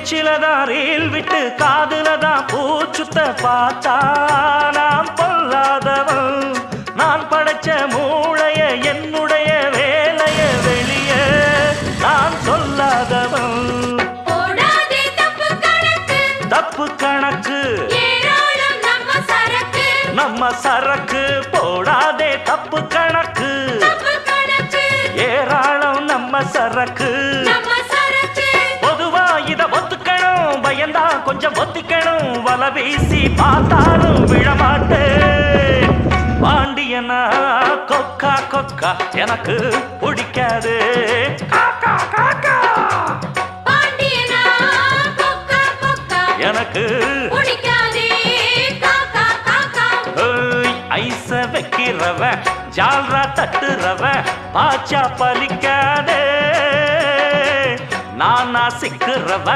பேச்சிலதான் reel விட்டு காதுலதான் பூச்சுத்த பார்த்தா நான் பொல்லாதவன். நான் படைச்ச மூளைய என்னுடைய வேலைய வெளியே நான் சொல்லாதவன். தப்பு கணக்கு நம்ம சரக்கு போடாதே தப்பு கணக்கு ஏராளம் நம்ம சரக்கு. பொதுவா இத ஒத்துக்கணும் பயந்தா கொஞ்சம் ஒத்திக்கணும் வல வீசி பார்த்தாலும் விழமாட்டேன். பாண்டியனா கொக்கா கொக்கா எனக்கு பிடிக்காது. காக்கா காக்கா எனக்கு ஐச வைக்கிறவ ஜால்ரா தட்டுறவ பாச்சா பலிக்காதே. நானா சிக்கிறவ